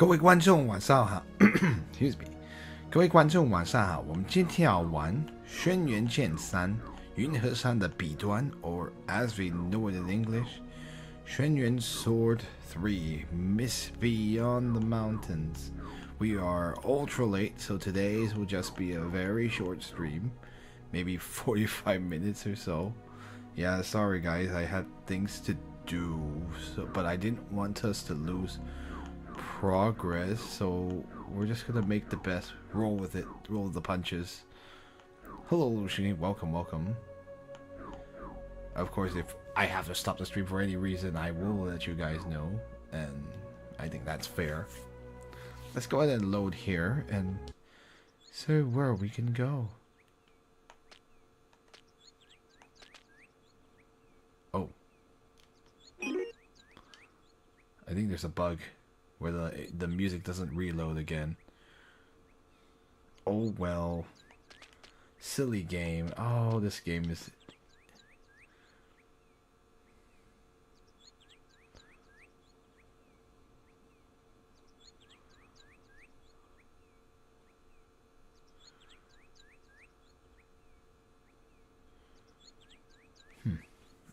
各位观众晚上好，excuse me，各位观众晚上好，我们今天要玩轩辕剑3云和山的彼端 or as we know it in English, 轩辕 Sword 3 Mist Beyond the Mountains. We are ultra late, so today's will just be a very short stream, maybe 45 minutes or so. Yeah, sorry guys, I had things to do, but I didn't want us to lose progress, so we're just gonna make the best, roll with it, roll the punches. Hello Lucy, welcome. Of course, if I have to stop the stream for any reason, I will let you guys know, and I think that's fair. Let's go ahead and load here and see where we can go. Oh, I think there's a bug where the music doesn't reload again. Oh well. Silly game. Oh, this game is...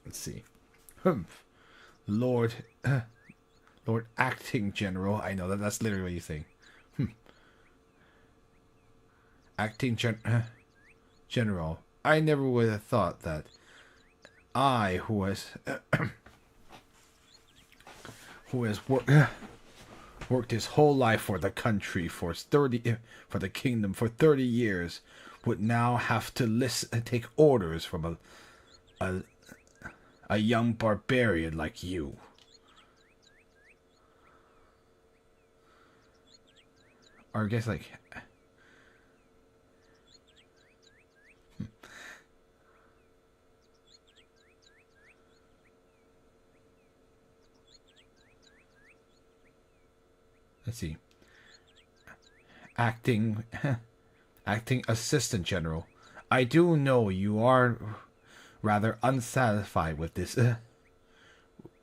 Let's see. Lord Acting General. I know that's literally what you think. Acting General. I never would have thought that I, who has worked his whole life for the country, for the kingdom for 30 years, would now have to take orders from a young barbarian like you. Or I guess like... Let's see. Acting Assistant General. I do know you are rather unsatisfied with this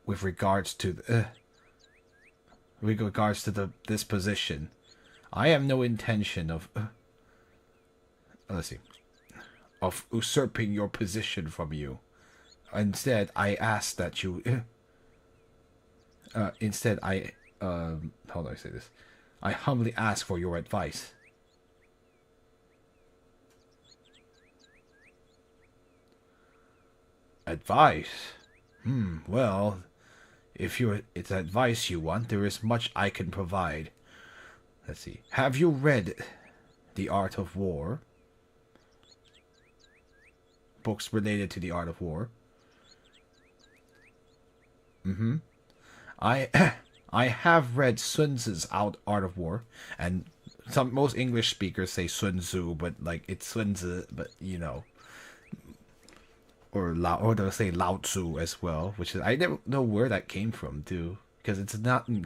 with regards to this position. I have no intention of of usurping your position from you. Instead, I ask that you how do I say this? I humbly ask for your advice. Advice? Well, if it's advice you want, there is much I can provide. Let's see. Have you read The Art of War? Books related to the Art of War? I have read Sun Tzu's Art of War, and most English speakers say Sun Tzu, but like it's Sun Tzu, but you know, or they'll say Lao Tzu as well, which is I never know where that came from too, because it's not in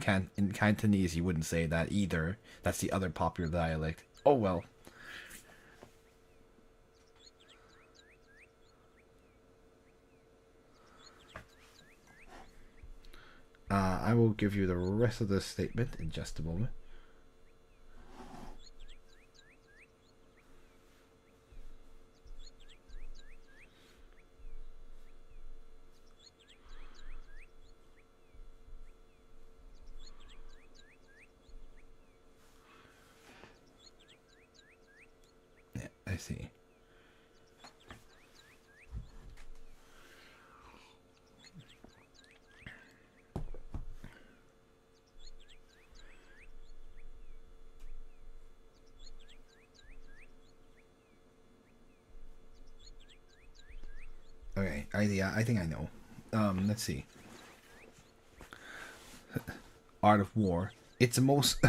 Cantonese. You wouldn't say that either. That's the other popular dialect. Oh well. I will give you the rest of the statement in just a moment. Yeah, I see. Okay, I think I know. Let's see. Art of War. It's most.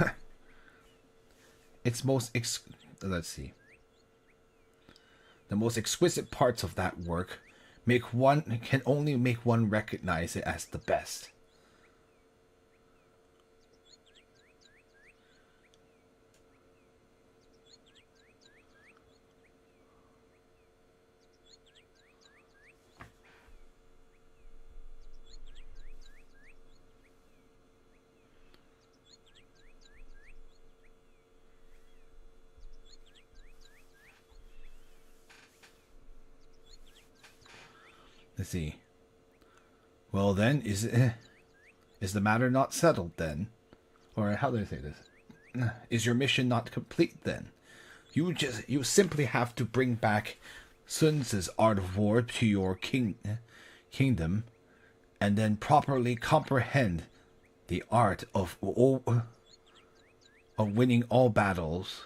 Let's see. The most exquisite parts of that work can only make one recognize it as the best. Let's see. Well then, is the matter not settled then? Or how do I say this? Is your mission not complete then? You simply have to bring back Sun Tzu's art of war to your kingdom, and then properly comprehend the art of winning all battles.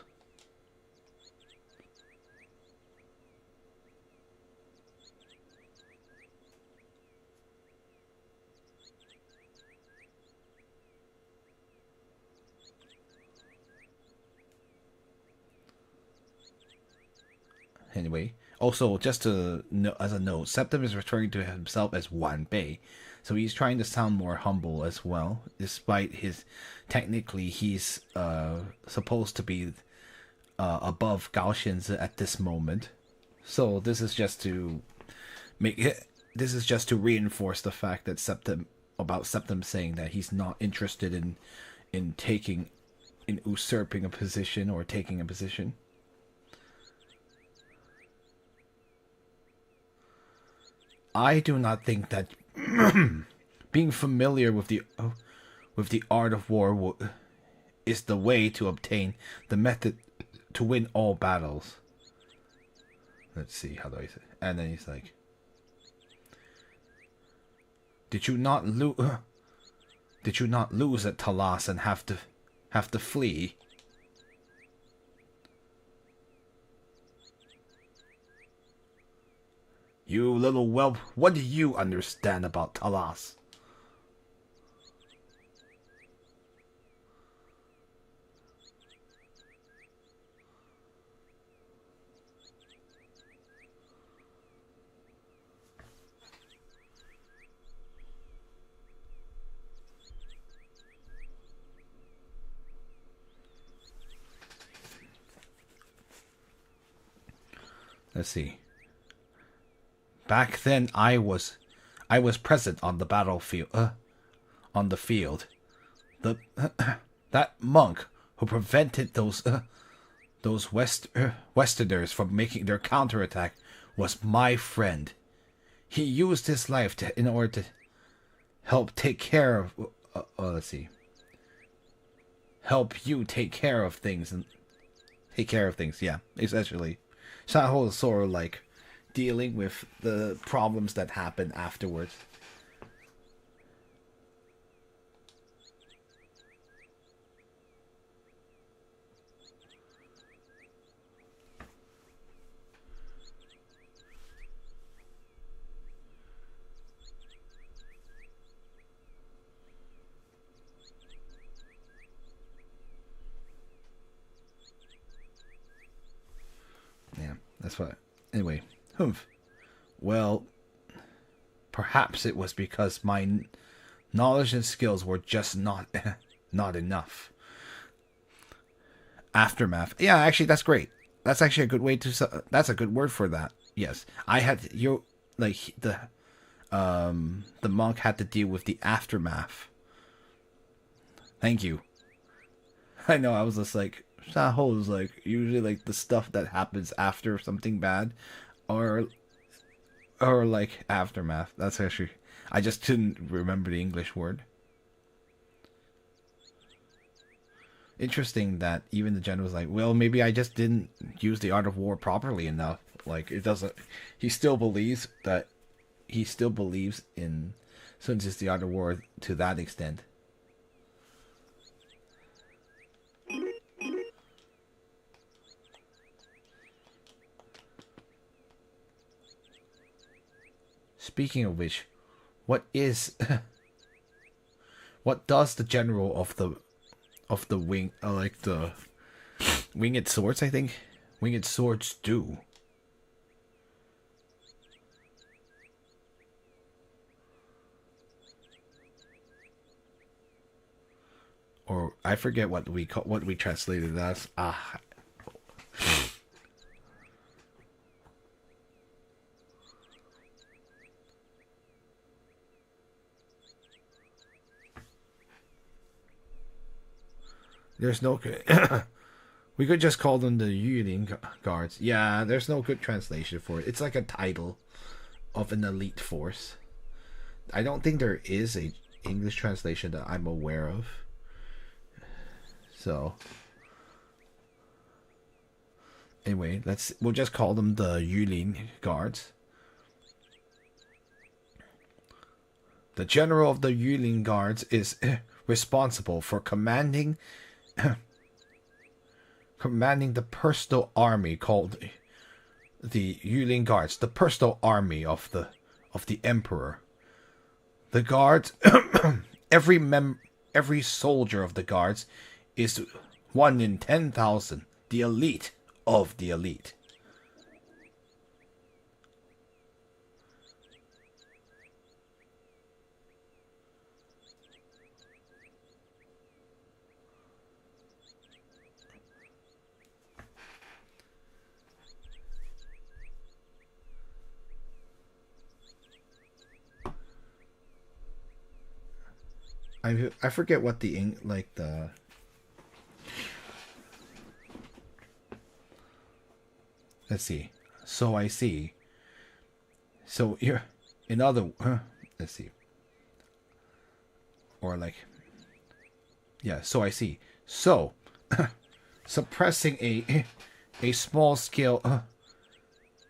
Anyway, also just to as a note, Septim is referring to himself as Wan Bei, so he's trying to sound more humble as well. Despite his technically he's supposed to be above Gao Xianzi at this moment. So this is just to reinforce the fact that Septim saying that he's not interested in usurping a position or taking a position. I do not think that being familiar with the art of war is the way to obtain the method to win all battles. Let's see, how do I say? And then he's like, "Did you not lose at Talas and have to flee?" You little whelp, what do you understand about Talas? Let's see. Back then, I was present on the battlefield. On the field, that monk who prevented those Westerners from making their counterattack was my friend. He used his life in order to help take care of. Let's see. Help you take care of things and take care of things. Yeah, essentially, Shaho is sort of like dealing with the problems that happen afterwards. Yeah, that's what. Anyway, humph. Well, perhaps it was because my knowledge and skills were just not enough. Aftermath. Yeah, actually, that's great. That's actually a good way to. That's a good word for that. Yes, I had the monk had to deal with the aftermath. Thank you. I know. I was just like, Shaho is like usually like the stuff that happens after something bad, or like aftermath. That's actually, I just didn't remember the English word. Interesting that even the general was like, well, maybe I just didn't use the art of war properly enough. Like it doesn't. He still believes in Sun Tzu's the art of war to that extent. Speaking of which, what does the general of the wing like the winged swords? I think winged swords do. Or I forget what we translated as. There's no we could just call them the Yulin guards. Yeah, there's no good translation for it. It's like a title of an elite force. I don't think there is a English translation that I'm aware of. So anyway, we'll just call them the Yulin Guards. The general of the Yulin Guards is responsible for commanding the personal army called the Yulin Guards, the personal army of the emperor. The guards, every soldier of the guards is 1 in 10,000, the elite of the elite. I forget what the let's see. So I see. So you're in other let's see. Or like, yeah, so I see. So suppressing a small scale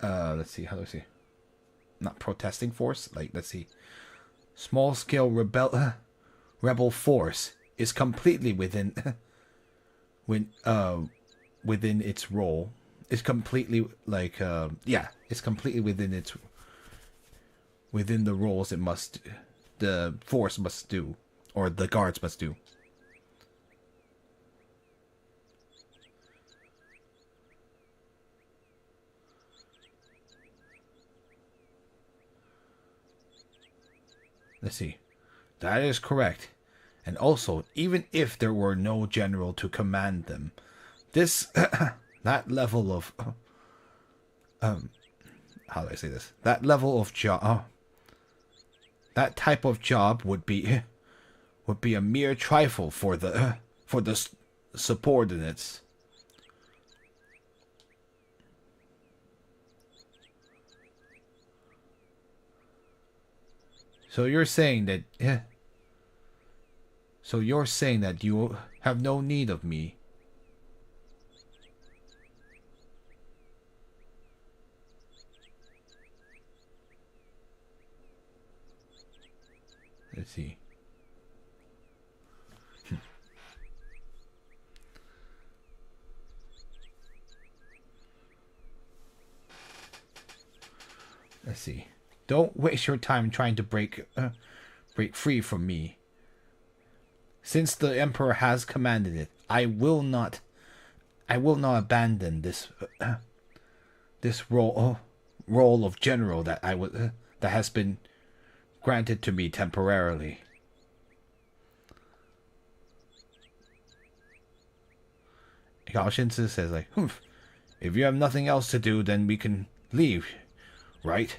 let's see, how do I say? Not protesting force, like let's see. Small scale rebel force is completely within within its role. It's completely like it's completely within the roles the force must do, or the guards must do. Let's see. That is correct. And also, even if there were no general to command them, this that level of how do I say this? That level of job, that type of job would be a mere trifle for the subordinates. So you're saying that you have no need of me. Let's see. Let's see. Don't waste your time trying to break free from me. Since the emperor has commanded it, I will not abandon this role of general that that has been granted to me temporarily. Gao Shinzi says like, if you have nothing else to do, then we can leave, right?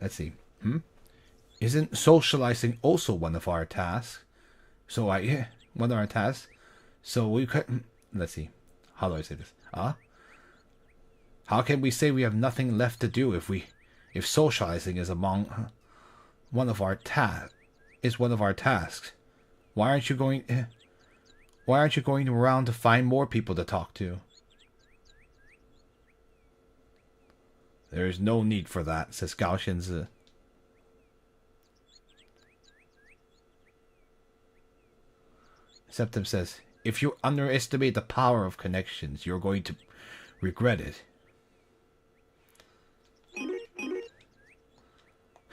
Let's see. Isn't socializing also one of our tasks? One of our tasks. So we could. Let's see. How do I say this? How can we say we have nothing left to do if socializing is one of our tasks? Why aren't you going around to find more people to talk to? There is no need for that, says Gao Shinzi. Septim says, if you underestimate the power of connections, you're going to regret it.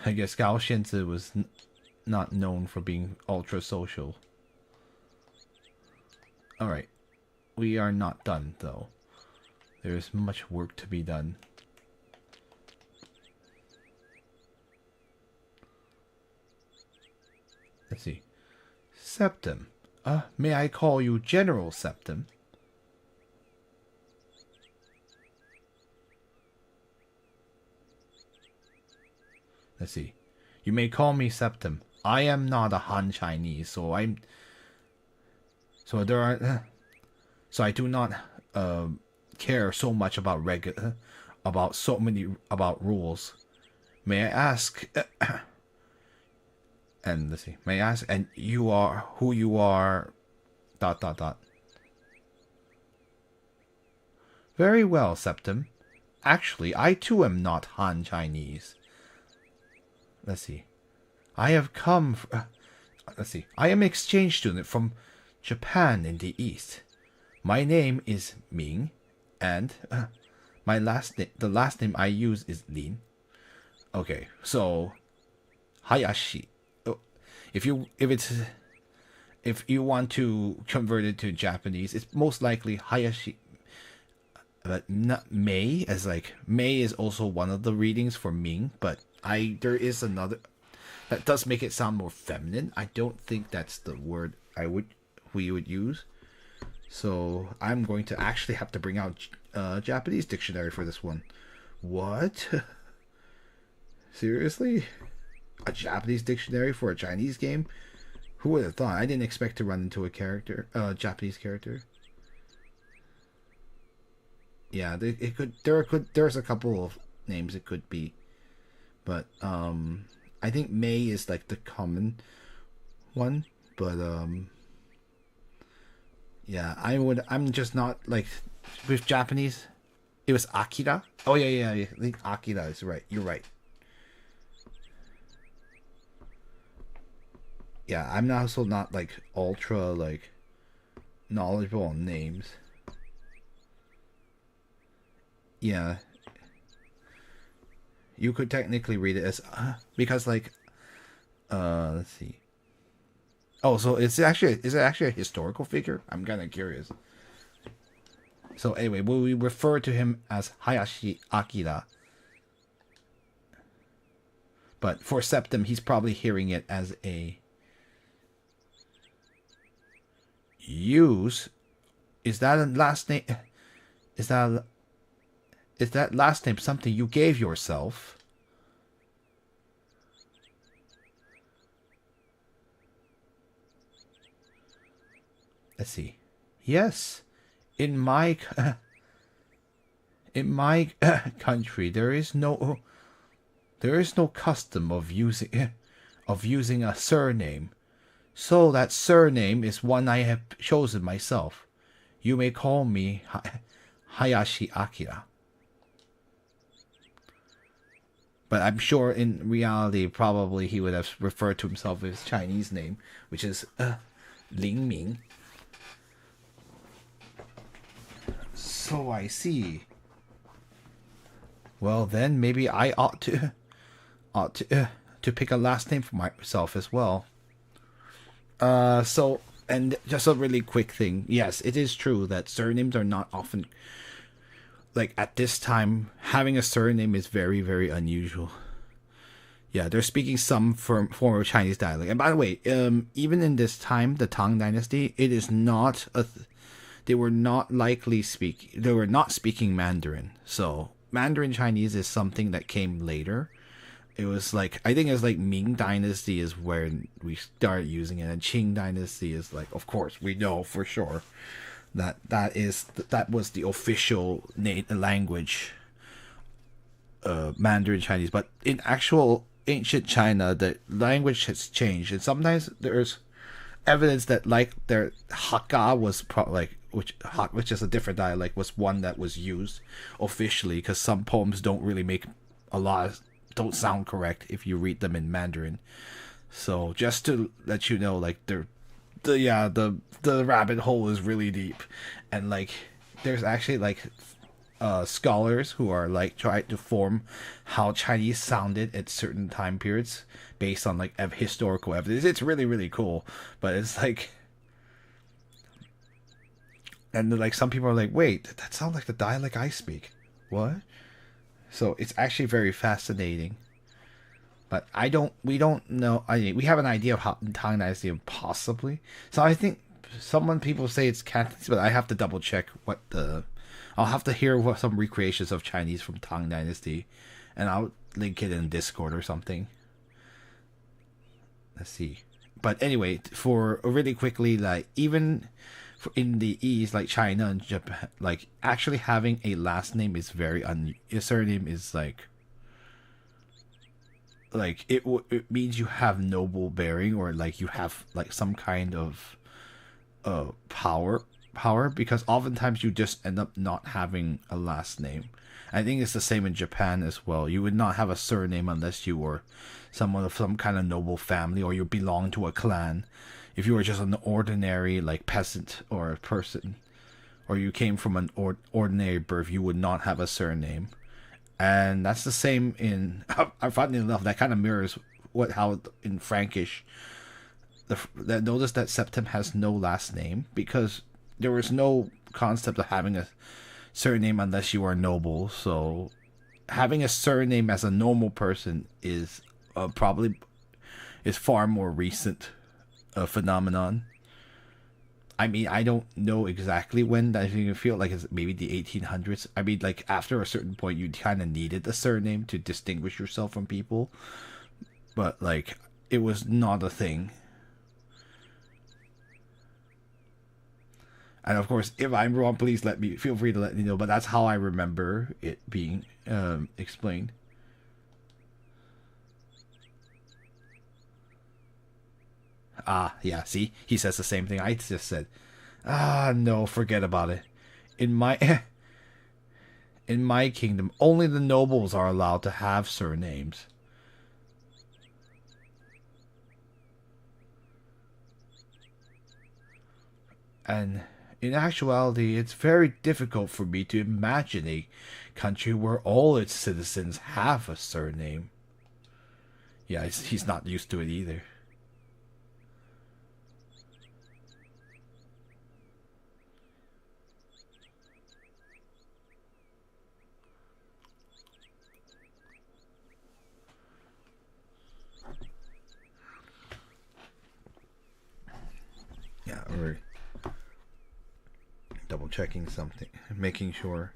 I guess Gao Shinzi was not known for being ultra social. Alright. We are not done, though. There is much work to be done. Let's see. Septum. May I call you General Septum? Let's see. You may call me Septum. I am not a Han Chinese, so I'm. So there are. So I do not care so much about about so many about rules. May I ask? And let's see. May I ask? And you are who you are. ... Very well, Septum. Actually, I too am not Han Chinese. Let's see. I have come. Let's see. I am an exchange student from Japan in the East. My name is Ming, and my the last name I use is Lin. Okay, so Hayashi. If you want to convert it to Japanese, it's most likely Hayashi. But not Mei, as like Mei is also one of the readings for Ming, but there is another that does make it sound more feminine. I don't think that's the word we would use. So I'm going to actually have to bring out a Japanese dictionary for this one. What? Seriously? A Japanese dictionary for a Chinese game? Who would have thought? I didn't expect to run into a Japanese character. Yeah, there's a couple of names it could be. But I think Mei is like the common one, but yeah, I'm just not like with Japanese. It was Akira. Oh yeah. I think Akira is right. You're right. Yeah, I'm also not like ultra like knowledgeable on names. Yeah. You could technically read it as because like let's see. Oh, so is it actually a historical figure? I'm kind of curious. So anyway, we refer to him as Hayashi Akira. But for Septum, he's probably hearing it as a use. Is that a last name? Is that last name something you gave yourself? Let's see. Yes, in my country, there is no custom of using a surname. So that surname is one I have chosen myself. You may call me Hayashi Akira. But I'm sure in reality, probably he would have referred to himself with his Chinese name, which is Ling Ming. So I see. Well, then maybe I ought to pick a last name for myself as well. So, and just a really quick thing. Yes, it is true that surnames are not often, like at this time, having a surname is very, very unusual. Yeah, they're speaking some form of Chinese dialect. And by the way, even in this time, the Tang Dynasty, it is not they were not speaking Mandarin. So Mandarin Chinese is something that came later. It was like, I think it was like Ming Dynasty is where we started using it, and Qing Dynasty is like, of course, we know for sure that was the official language, Mandarin Chinese. But in actual ancient China, the language has changed, and sometimes there's evidence that like their Hakka was which is a different dialect, was one that was used officially, because some poems don't really make don't sound correct if you read them in Mandarin. So just to let you know, like the rabbit hole is really deep, and like there's actually like scholars who are like trying to form how Chinese sounded at certain time periods based on like historical evidence. It's really, really cool, but it's like, and like some people are like, wait, that sounds like the dialect I speak. What? So it's actually very fascinating. But we don't know. I mean, we have an idea of how Tang Dynasty possibly. So I think people say it's Cantonese, but I have to double check what the. I'll have to hear what some recreations of Chinese from Tang Dynasty, and I'll link it in Discord or something. Let's see. But anyway, for really quickly, like even in the East, like China and Japan, like actually having a last name is very a surname is like it means you have noble bearing, or like you have like some kind of power, because oftentimes you just end up not having a last name. I think it's the same in Japan as well. You would not have a surname unless you were someone of some kind of noble family, or you belong to a clan. If you were just an ordinary like peasant or a person, or you came from an ordinary birth, you would not have a surname. And that's the same in. Funny enough, that kind of mirrors how in Frankish. Notice that Septim has no last name, because there was no concept of having a surname unless you are noble. So having a surname as a normal person is probably is far more recent phenomenon. I mean, I don't know exactly when. I think I feel like it's maybe the 1800s. I mean, like after a certain point, you kind of needed a surname to distinguish yourself from people, but like it was not a thing. And of course, if I'm wrong, please feel free to let me know. But that's how I remember it being explained. Ah, yeah. See, he says the same thing I just said. Ah, no, forget about it. In my in my kingdom, only the nobles are allowed to have surnames. And in actuality, it's very difficult for me to imagine a country where all its citizens have a surname. Yeah, he's not used to it either. Yeah, we're double checking something, making sure.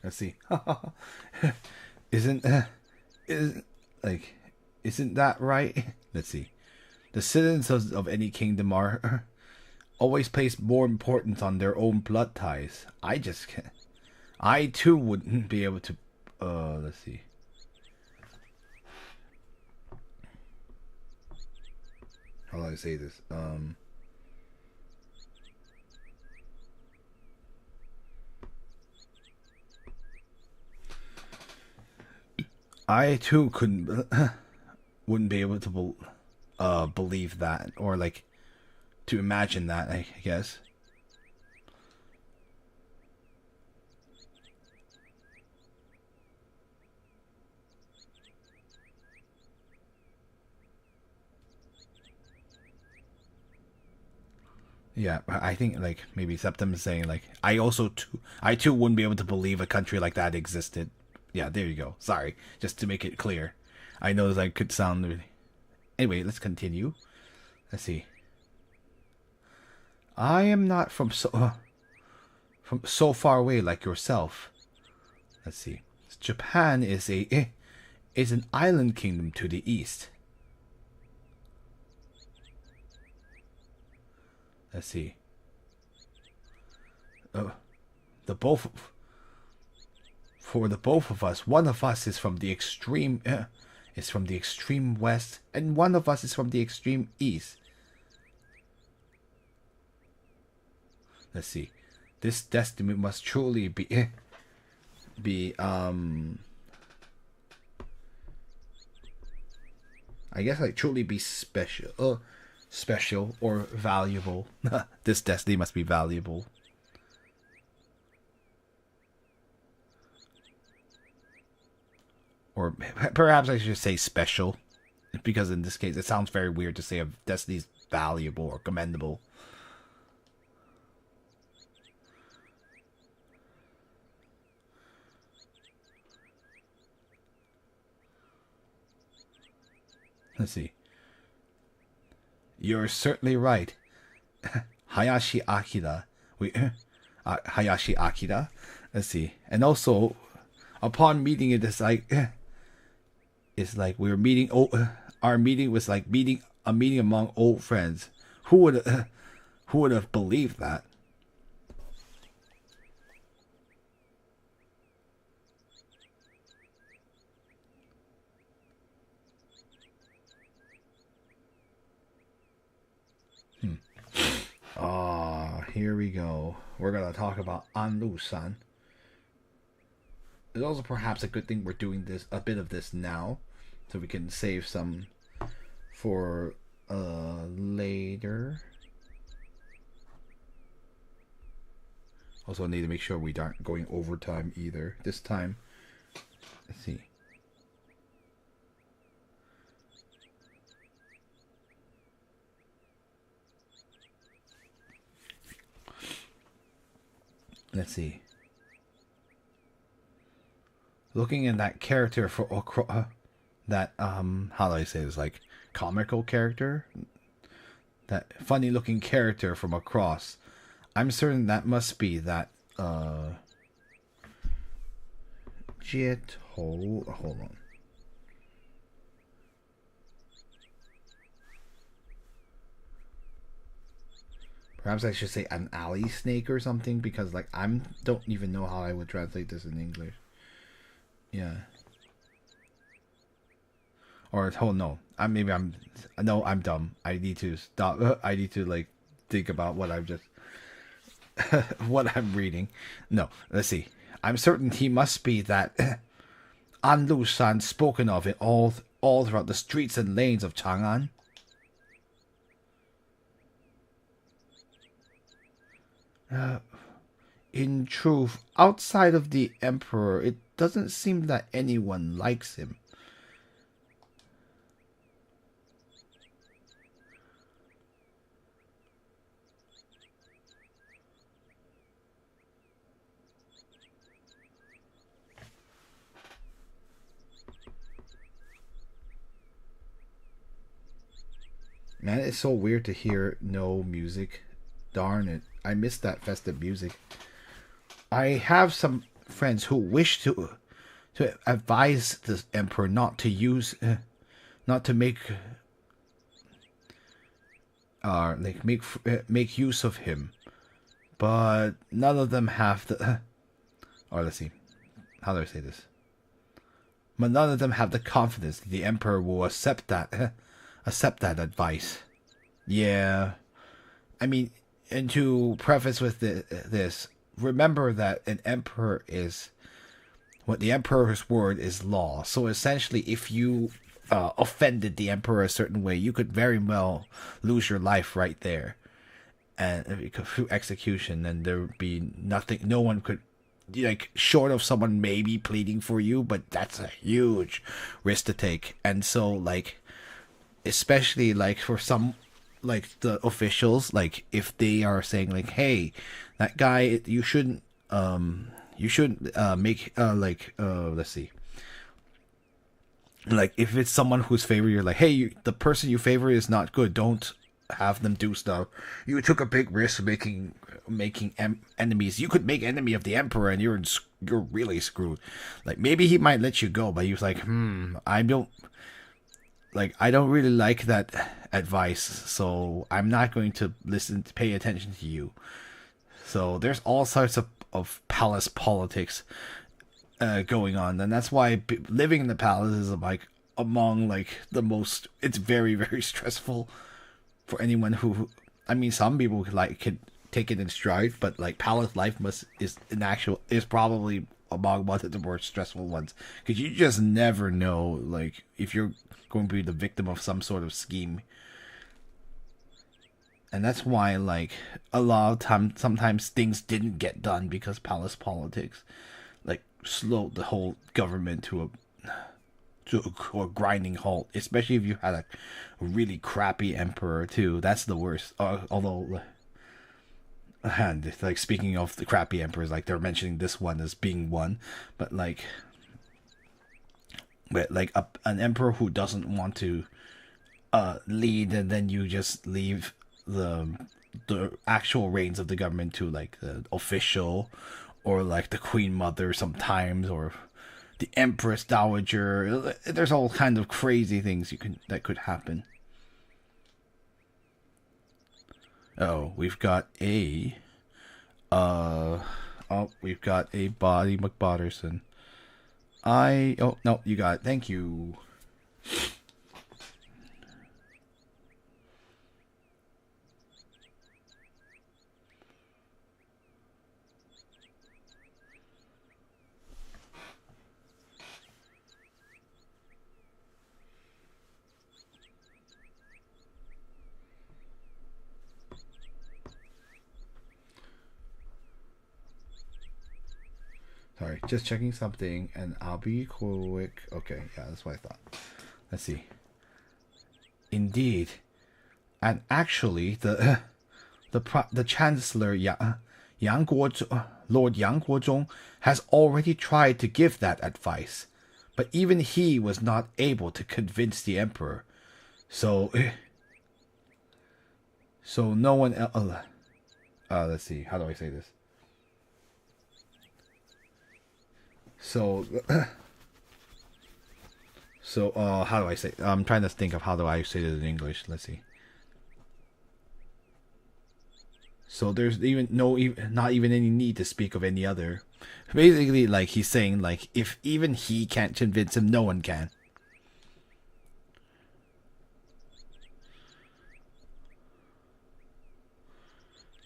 Let's see. isn't isn't like isn't that right? Let's see. The citizens of any kingdom are always place more importance on their own blood ties. I just can't. I too wouldn't be able to. Let's see. How do I say this? I too couldn't, wouldn't be able to, believe that, or like to imagine that. I guess. Yeah, I think like maybe Septim is saying like I too wouldn't be able to believe a country like that existed. Yeah, there you go. Sorry, just to make it clear. I know that could sound really. Anyway, let's continue. Let's see. I am not from so far away like yourself. Let's see. Japan is an island kingdom to the east. Let's see. The both for the both of us, one of us is from the extreme west, and one of us is from the extreme east. Let's see. This destiny must truly be I guess like truly be special or valuable. This destiny must be valuable. Or perhaps I should say special. because in this case, it sounds very weird to say a destiny's valuable or commendable. Let's see. You're certainly right. Hayashi Akira. Hayashi Akira. Let's see. And also, upon meeting it, it's like we were meeting. Our meeting was like a meeting among old friends. Who would have believed that? Here we go. We're gonna talk about Anlu-san. It's also perhaps a good thing we're doing a bit of this now, so we can save some for later. Also, I need to make sure we aren't going overtime either this time. Let's see. Let's see. Looking at that character for that how do I say this, like comical character, that funny looking character from across, I'm certain that must be that Jet hold on. Perhaps I should say an alley snake or something, because like don't even know how I would translate this in English. Yeah. Or no, I'm dumb. I need to stop. I need to like think about what I'm just what I'm reading. No, let's see. I'm certain he must be that Anlu-san spoken of it all throughout the streets and lanes of Chang'an. In truth, outside of the Emperor, it doesn't seem that anyone likes him. Man, it's so weird to hear no music. Darn it. I miss that festive music. I have some friends who wish to advise the emperor not to make make use of him, but none of them have the or let's see, how do I say this? But none of them have the confidence that the emperor will accept that advice. Yeah, I mean, and to preface with this, remember that an emperor is what the emperor's word is law. So essentially, if you offended the emperor a certain way, you could very well lose your life right there, and through execution, and there would be nothing. No one could, like, short of someone maybe pleading for you, but that's a huge risk to take. And so, like, especially like for some, like the officials, like if they are saying like, hey, that guy, you shouldn't make let's see, like if it's someone whose favor you're like, hey, the person you favor is not good, don't have them do stuff. You took a big risk making enemies. You could make enemy of the emperor, and you're really screwed. Like maybe he might let you go, but he was like, I don't really like that advice, so I'm not going to pay attention to you. So there's all sorts of palace politics going on, and that's why living in the palace is like among like the most. It's very, very stressful for anyone who. I mean, some people could take it in stride, but like palace life is probably among one of the more stressful ones, because you just never know, like, if you're going to be the victim of some sort of scheme. And that's why, like, a lot of times, sometimes things didn't get done because palace politics, like, slowed the whole government to to a grinding halt, especially if you had a really crappy emperor too. That's the worst. Although, and like speaking of the crappy emperors, like they're mentioning this one as being one, but an emperor who doesn't want to lead, and then you just leave the actual reins of the government to like the official, or like the queen mother sometimes, or the empress dowager. There's all kinds of crazy things that could happen. Oh, we've got a we've got a Body McBotterson. Oh no, you got it. Thank you. Sorry, just checking something, and I'll be quick. Okay, yeah, that's what I thought. Let's see. Indeed, and actually, the Chancellor Lord Yang Guozhong has already tried to give that advice, but even he was not able to convince the emperor. So, so no one else. Let's see. How do I say this? So, how do I say? I'm trying to think of how do I say it in English. Let's see. So there's not even any need to speak of any other. Basically, like he's saying, like if even he can't convince him, no one can.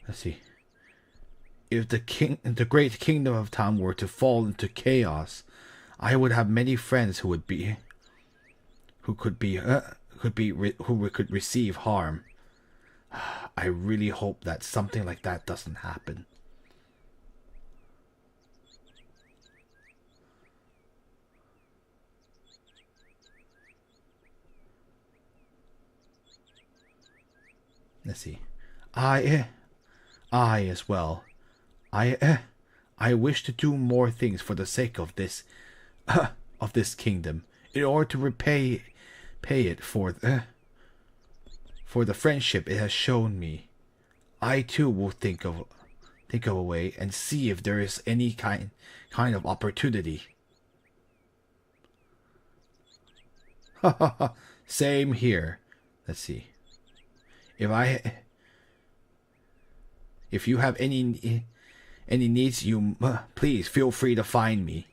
Let's see. If the great kingdom of Tam were to fall into chaos, I would have many friends who could receive harm. I really hope that something like that doesn't happen. Let's see. I as well. I wish to do more things for the sake of this kingdom, in order to pay it for the friendship it has shown me. I too will think of a way and see if there is any kind of opportunity. Same here. Let's see. If you have any needs, you please feel free to find me.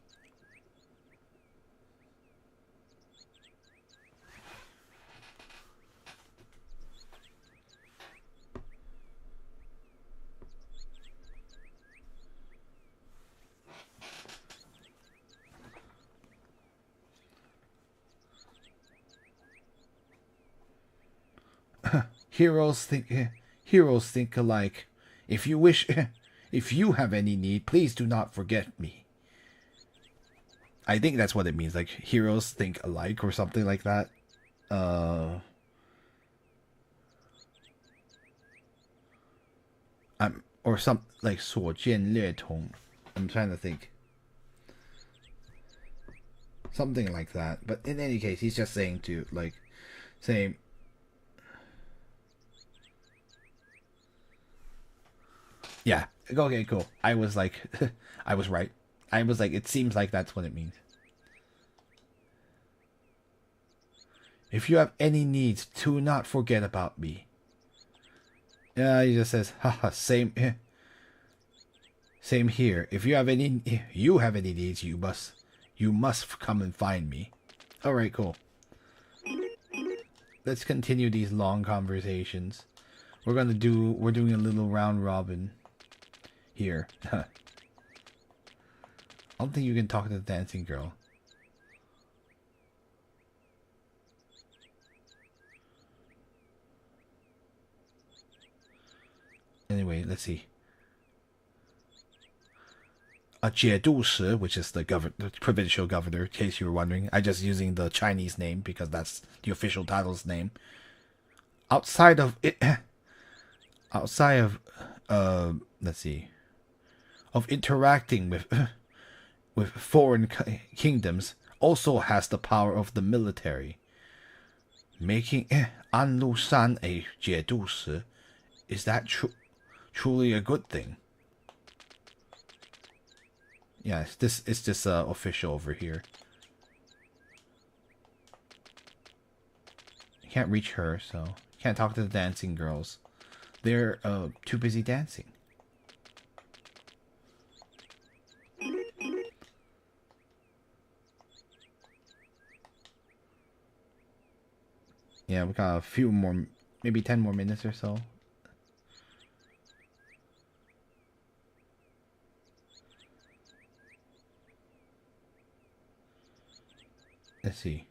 Heroes think alike. If you have any need, please do not forget me. I think that's what it means, like heroes think alike or something like that. Or some like 所见略同. I'm trying to think. Something like that. But in any case, he's just saying saying. Yeah. Okay, cool. I was like, I was right. I was like, it seems like that's what it means. If you have any needs, do not forget about me. Yeah, he just says, haha, same here. If you have any needs, you must come and find me. All right, cool. Let's continue these long conversations. We're doing a little round robin here. I don't think you can talk to the dancing girl. Anyway, let's see. a 节度使, which is the provincial governor, in case you were wondering. I just using the Chinese name because that's the official title's name. Outside of it, outside of let's see, of interacting with foreign kingdoms, also has the power of the military, making An Lu Shan a 节度使. Is that truly a good thing? Yeah, it's just official over here. Can't reach her, so can't talk to the dancing girls. They're too busy dancing. Yeah, we got a few more, maybe 10 more minutes or so. Let's see.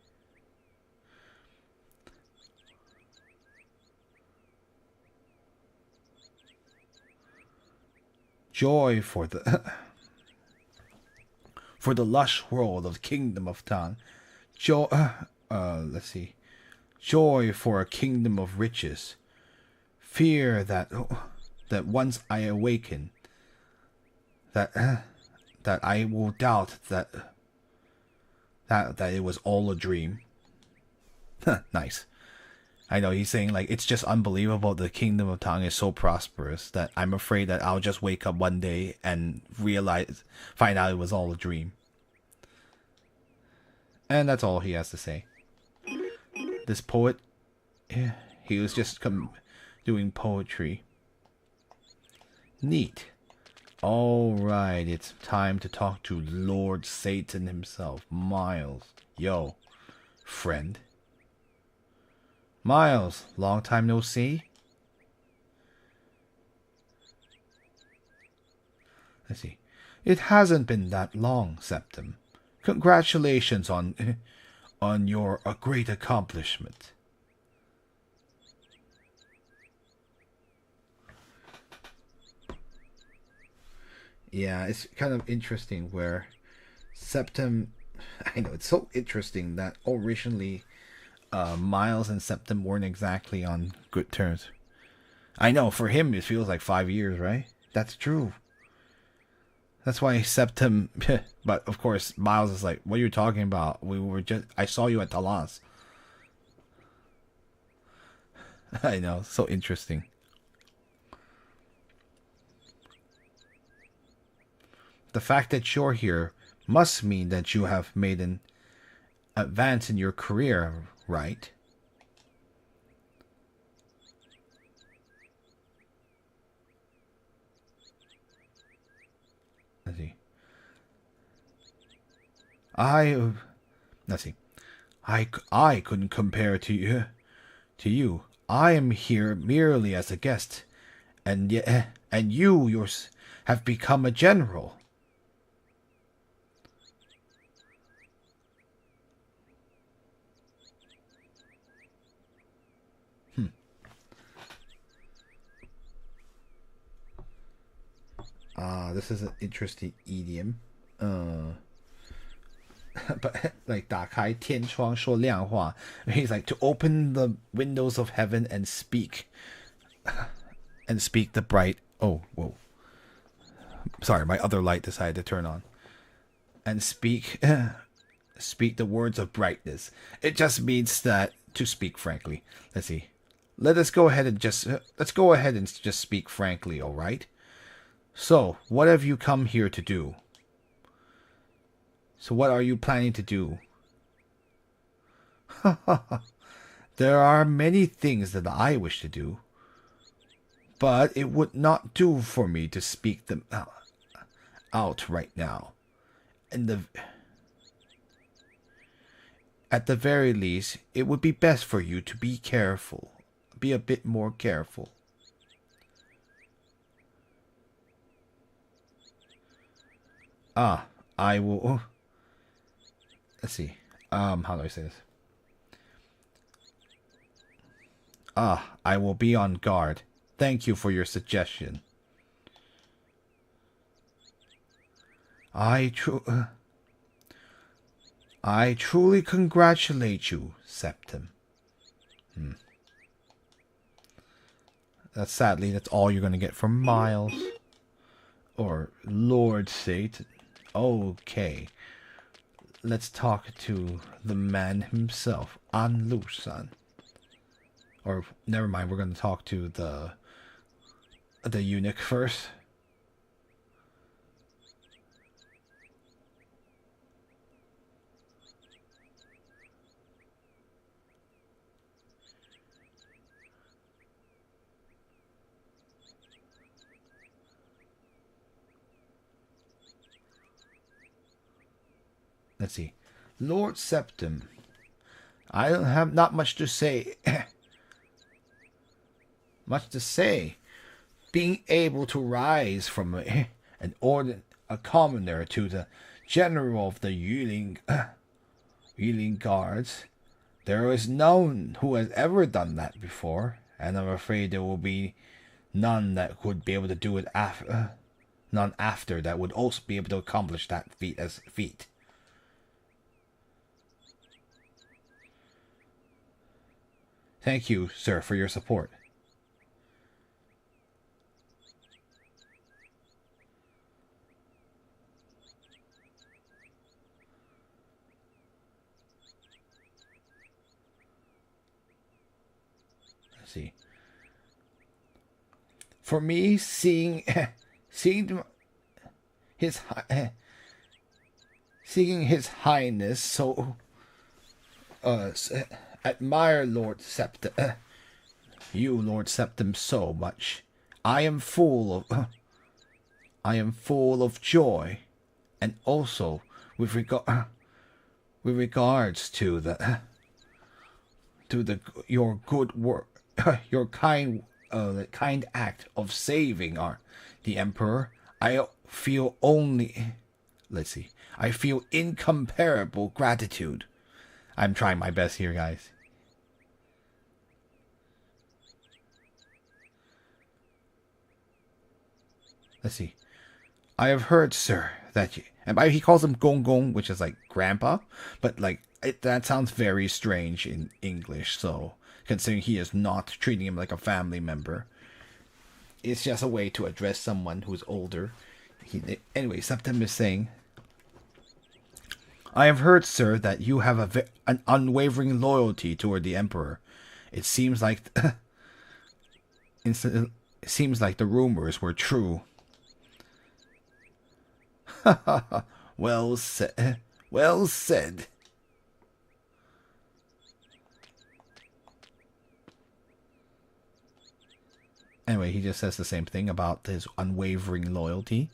Joy for the for the lush world of the kingdom of Tang. Joy. Let's see. Joy for a kingdom of riches. Fear that once I awaken, that I will doubt that it was all a dream. Nice. I know he's saying like it's just unbelievable the kingdom of Tang is so prosperous that I'm afraid that I'll just wake up one day and find out it was all a dream. And that's all he has to say. This poet, he was just doing poetry. Neat. Alright, it's time to talk to Lord Satan himself, Miles. Yo, friend. Miles, long time no see? Let's see. It hasn't been that long, Septim. Congratulations on your great accomplishment. Yeah, it's kind of interesting where Septim... I know, it's so interesting that originally Miles and Septim weren't exactly on good terms. I know, for him it feels like 5 years, right? That's true. That's why Septim... But, of course, Miles is like, what are you talking about? I saw you at Talans. I know, so interesting. The fact that you're here must mean that you have made an advance in your career, right? Let's see. Let's see. I couldn't compare to you. I am here merely as a guest, and you yours have become a general. This is an interesting idiom. But like 打开天窗说亮话, he's like to open the windows of heaven and speak the bright. Oh, whoa. Sorry, my other light decided to turn on. And speak the words of brightness. It just means that to speak frankly. Let's see. Let's go ahead and just speak frankly, all right? So, what have you come here to do? So what are you planning to do? There are many things that I wish to do, but it would not do for me to speak them out right now. At the very least, it would be best for you to be careful. Be a bit more careful. I will... Let's see. How do I say this? I will be on guard. Thank you for your suggestion. I I truly congratulate you, Septim. That's all you're gonna get from Miles. Or Lord Satan. Okay. Let's talk to the man himself, An Lu-san. Or never mind, we're gonna talk to the eunuch first. Let's see. Lord Septim. I don't have not much to say. Much to say. Being able to rise from a commoner to the general of the Yuling guards, there is none who has ever done that before, and I'm afraid there will be none that would be able to do it none after that would also be able to accomplish that feat. Thank you, sir, for your support. Let's see. For me, seeing his seeing his highness so admire Lord Septim, you Lord Septim so much. I am full of joy, and also with regards to your good work, your kind act of saving the emperor. I feel I feel incomparable gratitude. I'm trying my best here, guys. Let's see. I have heard, sir, that you, and he calls him Gong Gong, which is like grandpa, but like that sounds very strange in English. So considering he is not treating him like a family member, it's just a way to address someone who's older. Anyway, Septim is saying, I have heard, sir, that you have an unwavering loyalty toward the emperor. It seems like it seems like the rumors were true. Well said. Well said. Anyway, he just says the same thing about his unwavering loyalty.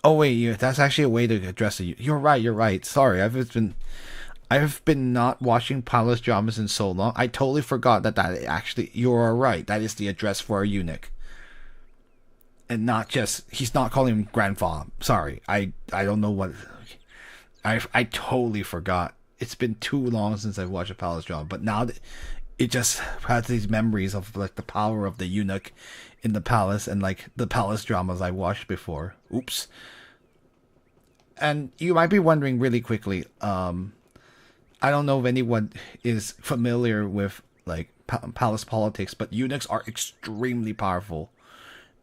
Oh wait, that's actually a way to address it. You're right. You're right. Sorry, I've been not watching palace dramas in so long. I totally forgot that actually you're right. That is the address for a eunuch. And not just he's not calling him grandfather. Sorry, I don't know what I totally forgot. It's been too long since I've watched a palace drama, but now it just has these memories of like the power of the eunuch in the palace and like the palace dramas I watched before. Oops. And you might be wondering really quickly. I don't know if anyone is familiar with like palace politics, but eunuchs are extremely powerful.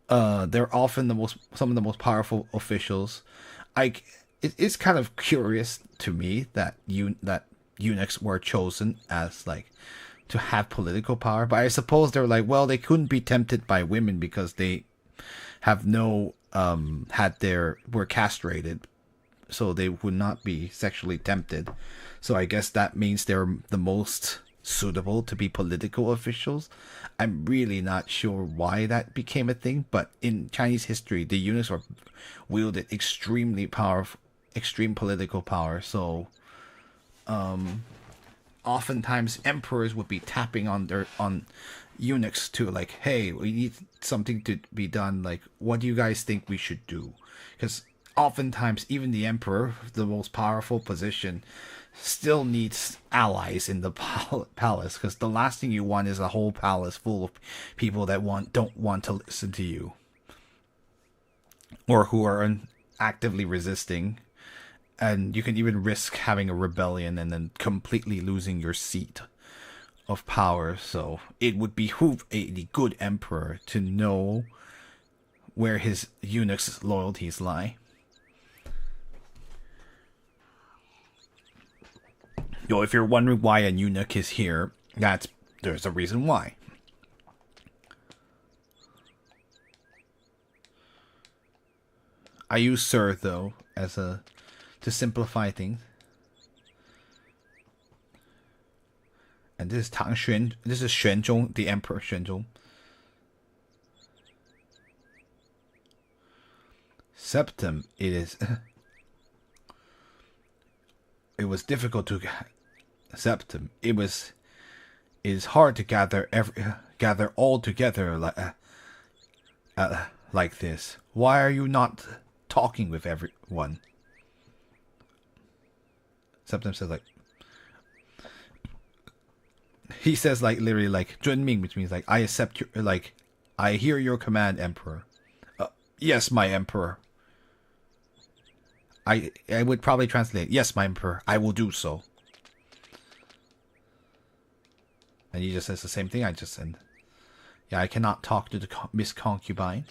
They're often some of the most powerful officials. It's kind of curious to me that eunuchs were chosen as like to have political power, but I suppose they're like, well, they couldn't be tempted by women because they have no were castrated, so they would not be sexually tempted. So I guess that means they're the most suitable to be political officials. I'm really not sure why that became a thing, but in Chinese history, the eunuchs were wielded extremely powerful, extreme political power. So, oftentimes emperors would be tapping on eunuchs to like, hey, we need something to be done. Like, what do you guys think we should do? Because oftentimes, even the emperor, the most powerful position, still needs allies in the palace, because the last thing you want is a whole palace full of people that don't want to listen to you, or who are actively resisting, and you can even risk having a rebellion and then completely losing your seat of power. So it would behoove the good emperor to know where his eunuchs' loyalties lie. If you're wondering why a eunuch is here, there's a reason why. I use sir though to simplify things. And this is Tang Xuan. This is Xuanzong, the Emperor Xuanzong. Septum, it is. It was difficult to septum. It is hard to gather all together like this. Why are you not talking with everyone? Septum says like. He says like literally like 遵命, which means like I accept your I hear your command, Emperor. Yes, my Emperor. I would probably translate, yes, my Emperor, I will do so. And he just says the same thing I just said. Yeah, I cannot talk to the Miss Concubine.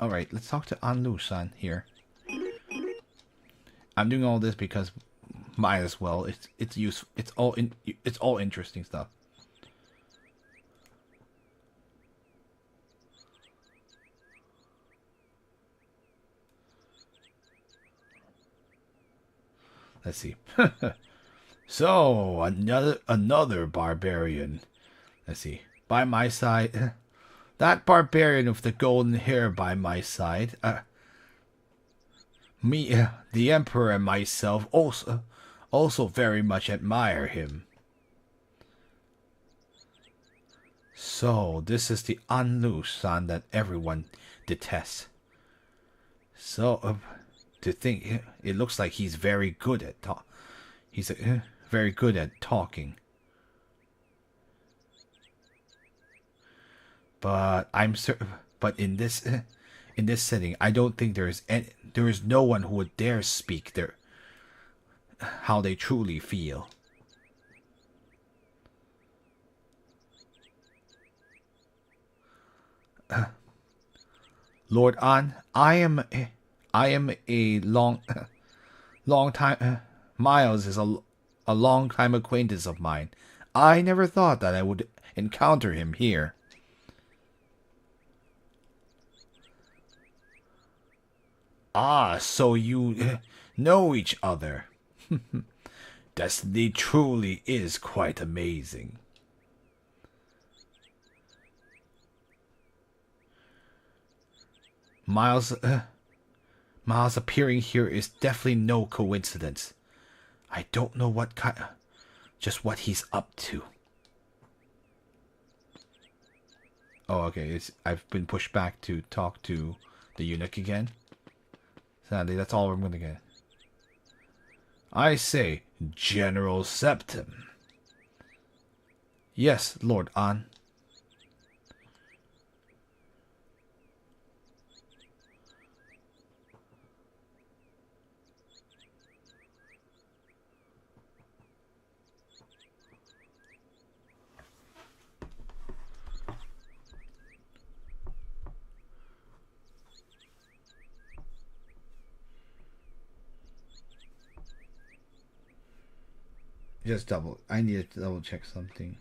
Alright, let's talk to Anlu-san here. I'm doing all this because might as well. It's useful. It's all interesting stuff. Let's see. So another barbarian. Let's see. By my side, that barbarian with the golden hair by my side. Me, the Emperor, and myself also very much admire him. So this is the Anlu-san that everyone detests. So to think, it looks like he's very good at very good at talking. But but in this setting, I don't think there is no one who would dare speak how they truly feel. Lord An, I am a long time. Miles is a long time acquaintance of mine. I never thought that I would encounter him here. Ah, so you know each other. Destiny truly is quite amazing. Miles appearing here is definitely no coincidence. I don't know just what he's up to. Oh, okay. I've been pushed back to talk to the eunuch again. Sadly, that's all I'm gonna get. I say, General Septum. Yes, Lord An. I need to double check something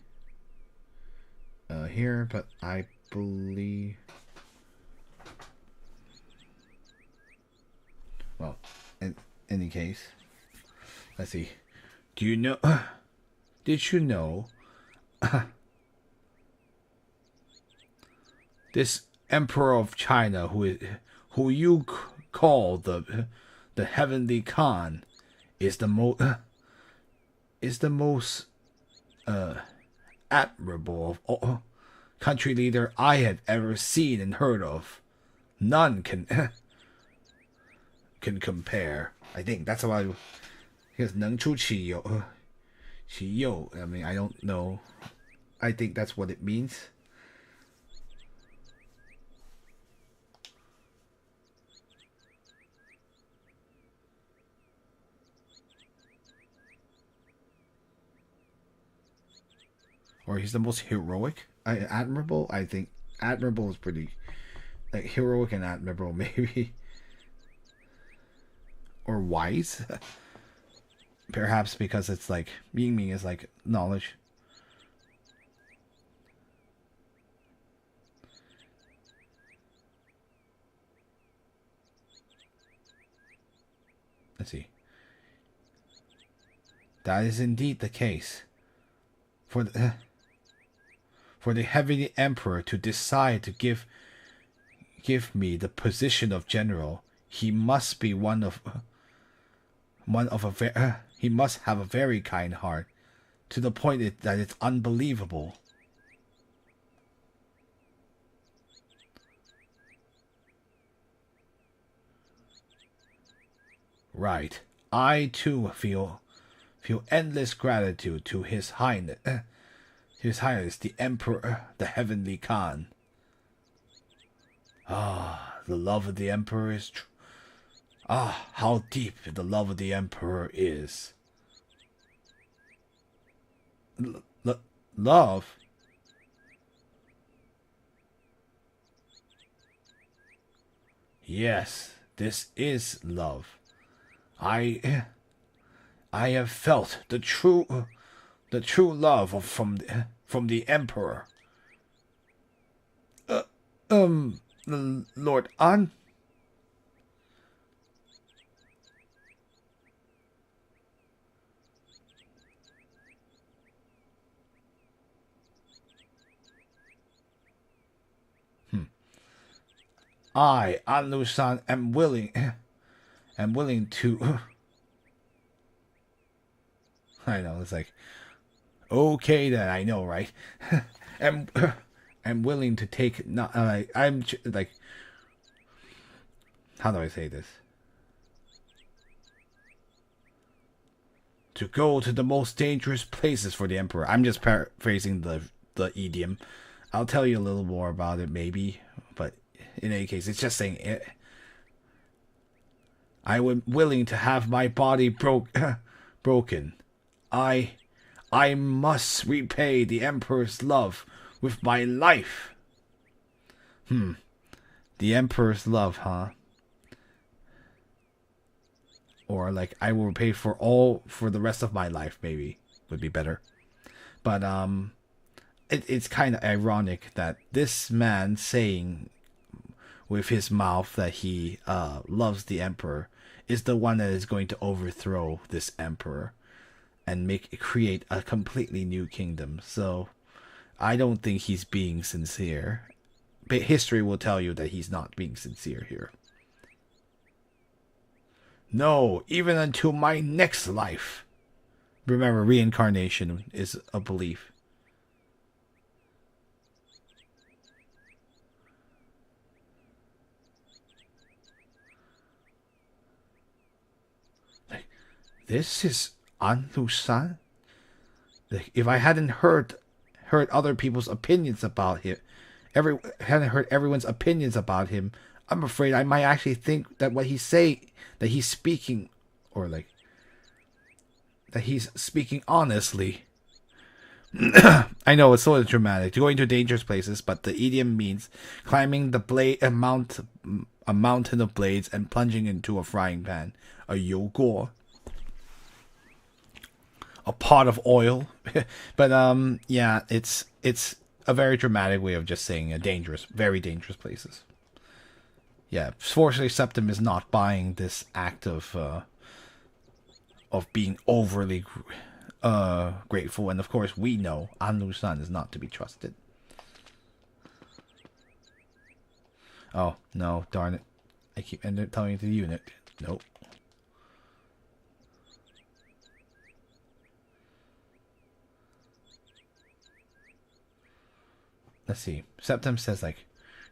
here, but I believe, well, in any case, let's see. Did you know this Emperor of China who you call the Heavenly Khan is the most admirable of all country leader I have ever seen and heard of. None can compare. I think that's why. Because 能出其右. I mean, I don't know. I think that's what it means. or he's the most heroic. Admirable, I think. Admirable is pretty, like, heroic and admirable, maybe. Or wise. Perhaps because it's like, Ming is like knowledge. Let's see. That is indeed the case. For the heavenly emperor to decide to give me the position of general, he must be he must have a very kind heart, to the point that it's unbelievable. Right. I too feel endless gratitude to His Highness, the Emperor, the Heavenly Khan. Ah, the love of the Emperor is ah, how deep the love of the Emperor is. Love? Yes, this is love. I have felt the true love from the Emperor. Lord An. I, An Lu-san, am willing to. I know, it's like, okay then, I know, right? I'm willing to take. Not, I'm like, how do I say this? To go to the most dangerous places for the Emperor. I'm just paraphrasing the idiom. I'll tell you a little more about it, maybe, but in any case, it's just saying it. I am willing to have my body broken. I must repay the Emperor's love with my life. The Emperor's love, huh? Or like, I will repay for the rest of my life, maybe would be better. But it's kind of ironic that this man saying with his mouth that he loves the Emperor is the one that is going to overthrow this Emperor and create a completely new kingdom. So I don't think he's being sincere. But history will tell you that he's not being sincere here. No, even until my next life. Remember, reincarnation is a belief. Like, this is An Lu-san? Like, if I hadn't heard other people's opinions about him, hadn't heard everyone's opinions about him, I'm afraid I might actually think that what he's saying, that he's speaking, or like, that he's speaking honestly. I know it's sort of dramatic, going to dangerous places, but the idiom means climbing a mountain of blades and plunging into a frying pan, a 油锅, a pot of oil. But yeah, it's a very dramatic way of just saying very dangerous places. Yeah, fortunately, Septim is not buying this act of being overly grateful, and of course, we know An Lu-san is not to be trusted. Oh no, darn it! I keep ending up telling the eunuch. Nope. Let's see. Septim says like,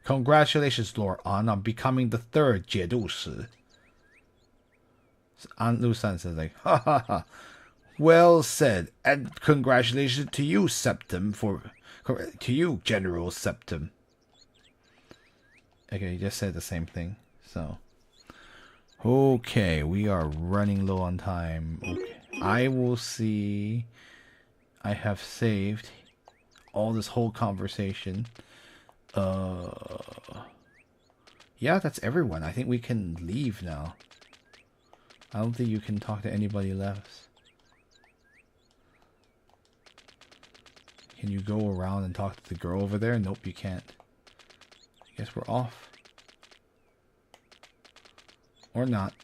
"Congratulations, Lord An, on becoming the third 节度使." An Lu-san says like, "Ha ha ha. Well said, and congratulations to you, Septim, to you, General Septim." Okay, he just said the same thing. So, okay, we are running low on time. Okay, I will see. I have saved all this whole conversation. Yeah, that's everyone. I think we can leave now. I don't think you can talk to anybody left. Can you go around and talk to the girl over there? Nope, you can't. I guess we're off. Or not.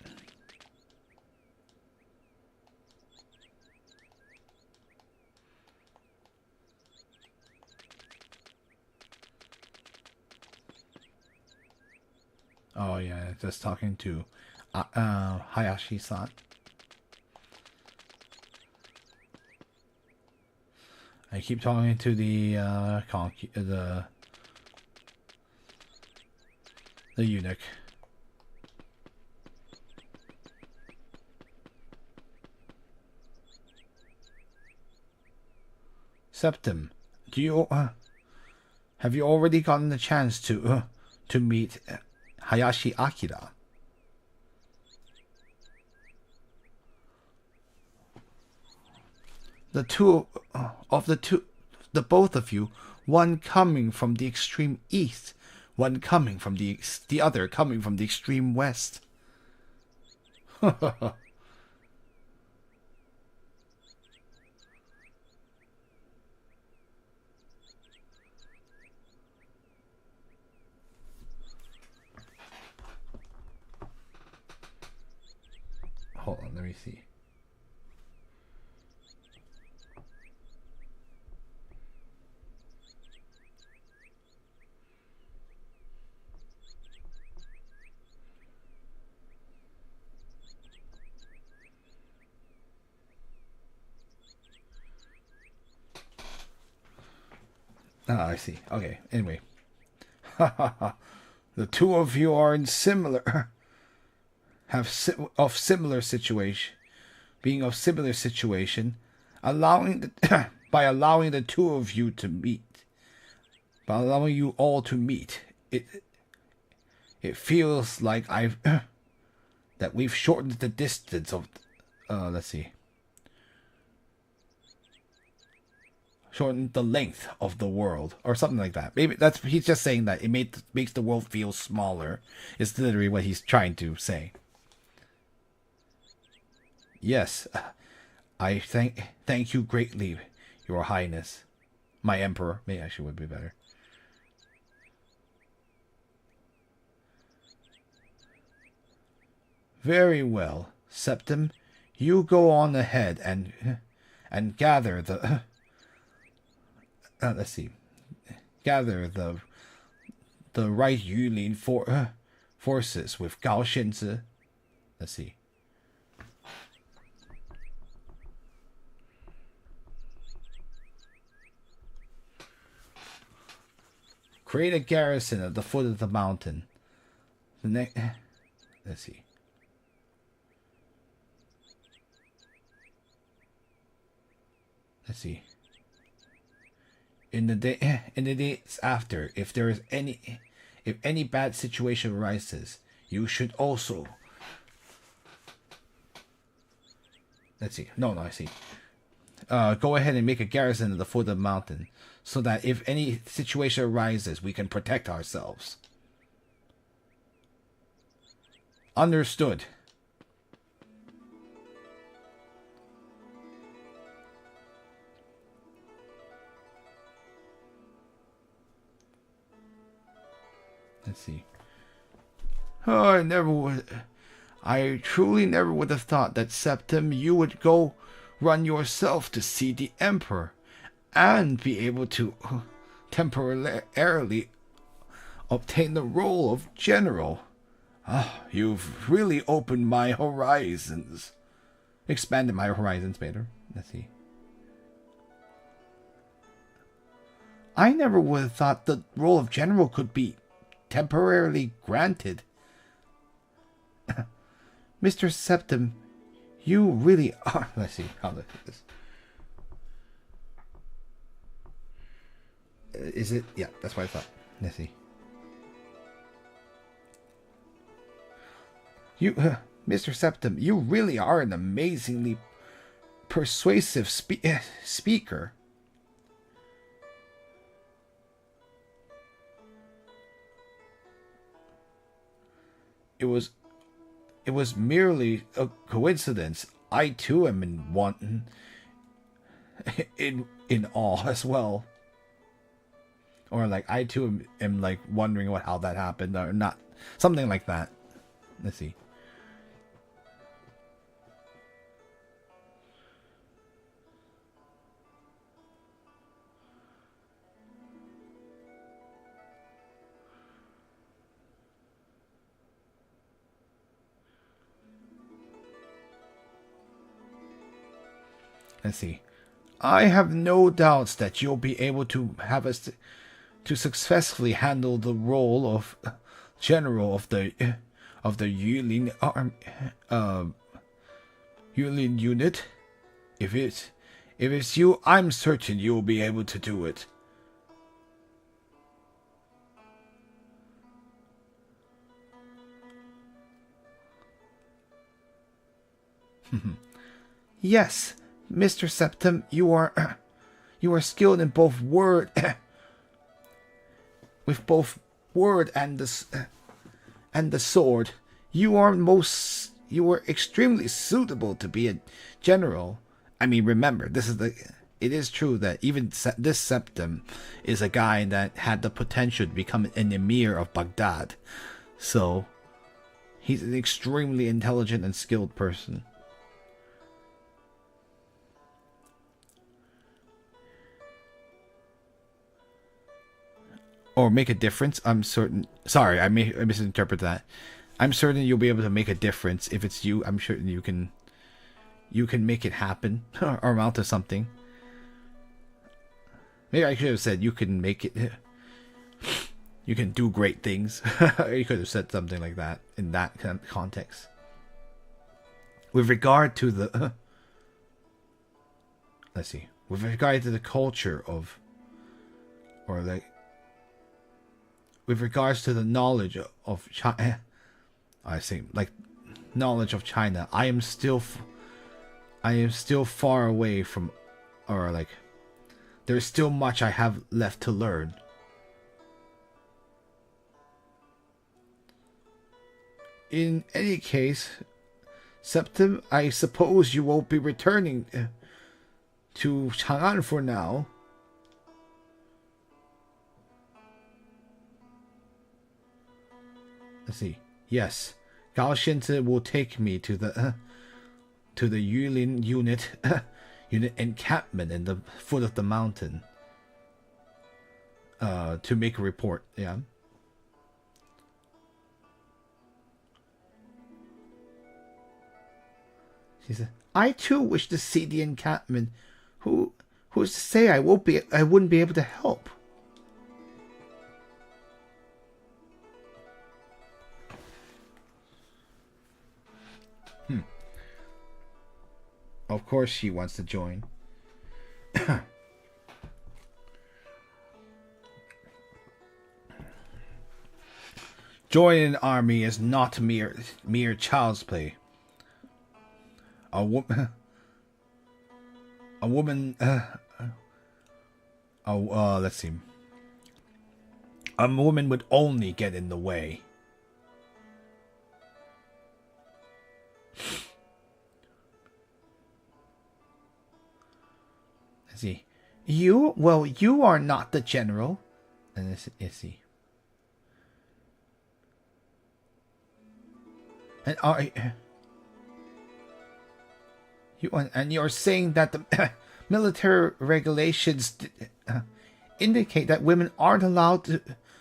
Oh yeah, just talking to Hayashi-san. I keep talking to the eunuch. Septim, do you have you already gotten the chance to meet Hayashi Akira? The both of you, one coming from the extreme east, one coming from the other coming from the extreme west. Hold on, let me see. Ah, I see. Okay, anyway. The two of you are in similar... of similar situation, being of similar situation, by allowing the two of you to meet, by allowing you all to meet, it feels like that we've shortened the distance of, let's see, shortened the length of the world, or something like that. Maybe he's just saying that it makes the world feel smaller. It's literally what he's trying to say. Yes, I thank you greatly, Your Highness. My Emperor. Maybe actually would be better. Very well, Septim. You go on ahead and gather the... let's see. Gather the right Yulin forces with Gao Shenzi. Let's see. Create a garrison at the foot of the mountain. The next... Let's see. Let's see. In the days after, if any bad situation arises, you should also... Let's see. No, I see. Go ahead and make a garrison at the foot of the mountain, so that if any situation arises, we can protect ourselves. Understood. Let's see. Oh, I truly never would have thought that, Septim, you would go run yourself to see the Emperor and be able to temporarily obtain the role of general. You've really opened my horizons. Expanded my horizons, better. Let's see. I never would have thought the role of general could be temporarily granted. Mr. Septim, you really are... Let's see how to do this. Is it? Yeah, that's what I thought. Let's see. You, Mr. Septim, you really are an amazingly persuasive speaker. It was merely a coincidence. I too am in one in awe as well. Or like I too am like wondering how that happened or not. Something like that. Let's see. Let's see. I have no doubts that you'll be able to have us to successfully handle the role of general of the Yulin Yulin unit. If it's you, I'm certain you'll be able to do it. Yes, Mr. Septim, you are skilled in both word with both word and the sword. You are extremely suitable to be a general. I mean, remember, it is true that even this Septim is a guy that had the potential to become an emir of Baghdad. So, he's an extremely intelligent and skilled person. Or make a difference. I'm certain. Sorry, I misinterpret that. I'm certain you'll be able to make a difference if it's you. I'm certain you can make it happen or amount to something. Maybe I should have said you can make it. You can do great things. You could have said something like that in that context. With regard to the, let's see. With regard to the culture of, or like. With regards to the knowledge of China, I say like knowledge of China, I am still far away from, or like, there's still much I have left to learn. In any case, Septim, I suppose you won't be returning to Chang'an for now. Let's see. Yes, Gao Xinzi will take me to the Yulin unit encampment in the foot of the mountain. To make a report. Yeah. She said, "I too wish to see the encampment. Who's to say I wouldn't be able to help?" Of course she wants to join. Joining an army is not mere child's play. A woman. Let's see. A woman would only get in the way. See, you are not the general. And let's see. And you're saying that the military regulations indicate that women aren't allowed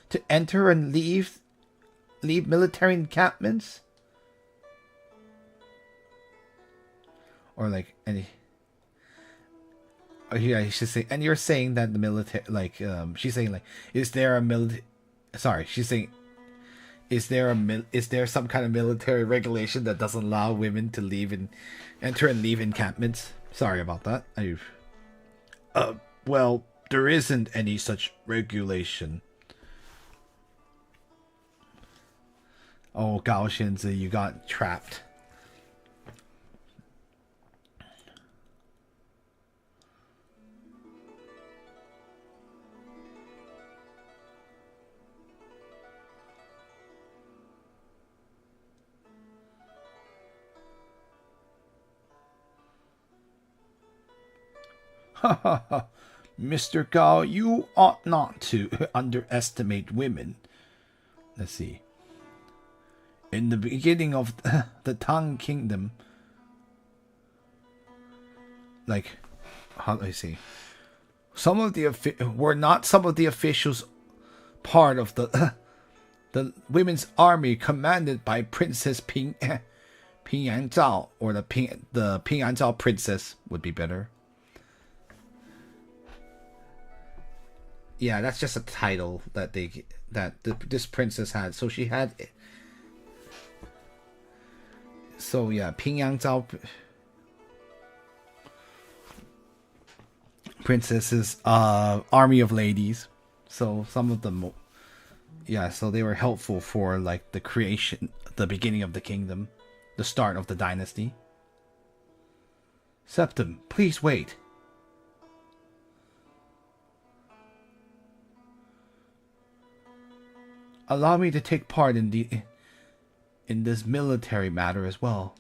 to enter and leave military encampments? Or like any. Yeah, she's saying, and you're saying that the military, like, she's saying, like, is there a military? Sorry, she's saying, is there some kind of military regulation that doesn't allow women to enter and leave encampments? Sorry about that. Well, there isn't any such regulation. Oh, Gao Xinzi, you got trapped. Ha ha ha. Mr. Gao, you ought not to underestimate women. Let's see. In the beginning of the Tang Kingdom, like, how do I say? Some of the officials part of the the women's army commanded by Princess Ping Yanzhao, or the Ping Yanzhao princess would be better. Yeah, that's just a title that this princess had. So she had. So yeah, Ping Yanzhao princesses, army of ladies. So some of them, yeah. So they were helpful for like the creation, the beginning of the kingdom, the start of the dynasty. Septim, please wait. Allow me to take part in this military matter as well.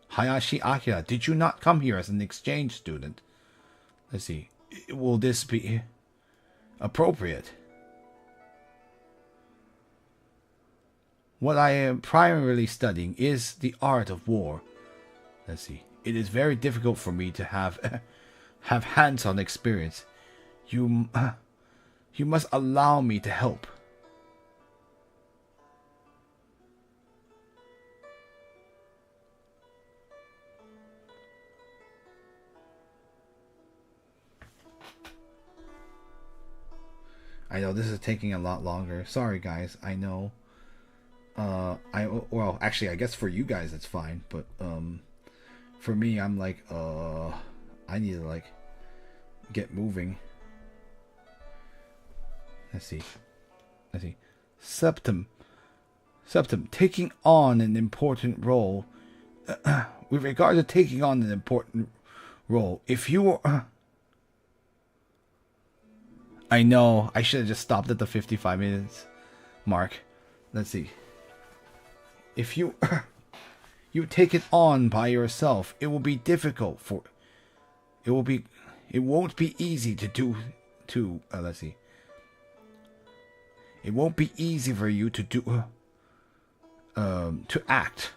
Hayashi Akira, did you not come here as an exchange student? Let's see. Will this be appropriate? What I am primarily studying is the art of war. Let's see. It is very difficult for me to have hands-on experience. You must allow me to help. I know this is taking a lot longer. Sorry, guys. I know. Well, actually, I guess for you guys it's fine, but for me, I'm like, I need to like get moving. Let's see. Septim, taking on an important role. With regard to taking on an important role, if you were... I know, I should have just stopped at the 55 minutes mark. Let's see. If you you take it on by yourself, it will be difficult for... It won't be easy to do... let's see. It won't be easy for you to do... to act.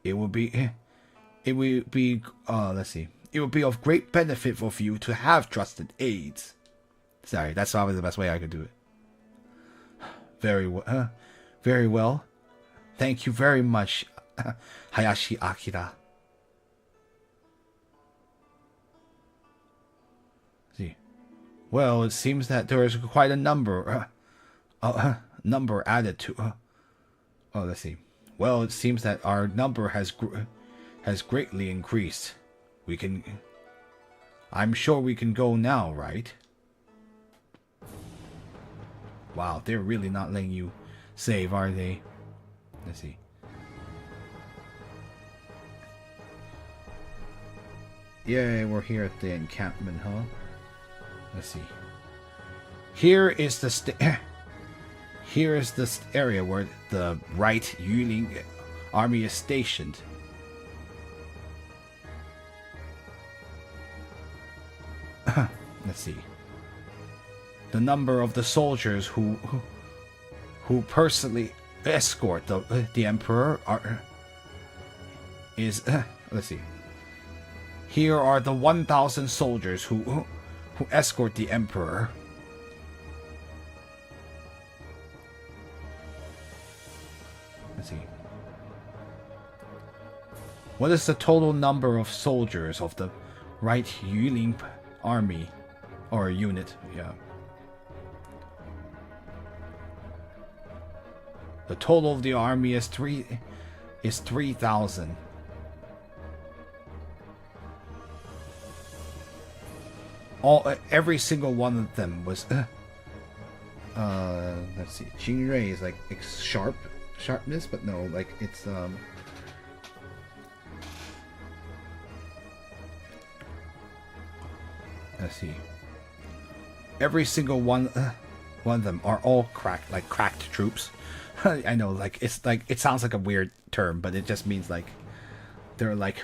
It will be... let's see. It will be of great benefit for you to have trusted aides. Sorry, that's probably the best way I could do it. Very well. Thank you very much, Hayashi Akira. See. Well, it seems that there is quite a number added to... let's see. Well, it seems that our number has greatly increased. I'm sure we can go now, right? Wow, they're really not letting you save, are they? Let's see. Yeah, we're here at the encampment, huh? Let's see. Here is the area where the right Yuling army is stationed. Let's see. The number of the soldiers who personally escort the emperor is let's see. Here are the 1,000 soldiers who escort the emperor. Let's see. What is the total number of soldiers of the right Yuling army or unit? Yeah. The total of the army is 3,000. Every single one of them was let's see. Jingrei is like sharpness, but no, like it's let's see. Every single one of them are all cracked troops. I know, like it sounds like a weird term, but it just means like they're like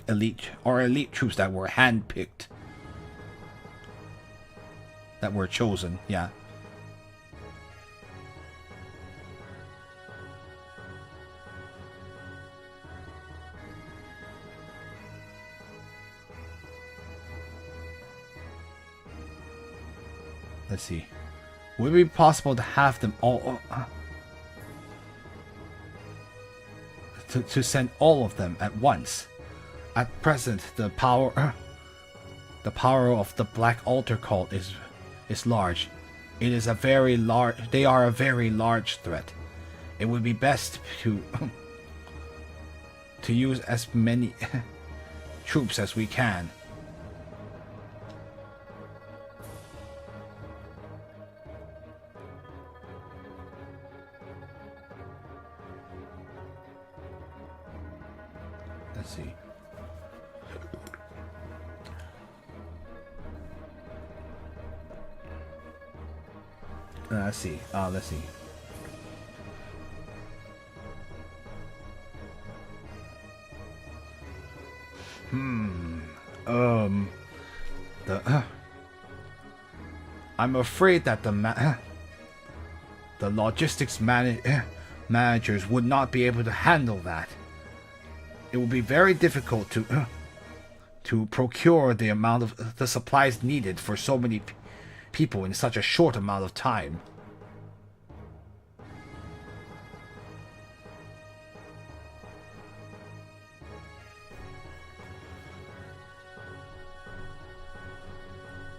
elite troops that were handpicked, that were chosen. Yeah. Let's see. Would it be possible to have them all to send all of them at once? At present, the power of the Black Altar cult is large. It is a very large. They are a very large threat. It would be best to use as many troops as we can. Let's see. Let's see. Let's see. I'm afraid that the logistics managers would not be able to handle that. It will be very difficult to procure the amount of the supplies needed for so many people in such a short amount of time.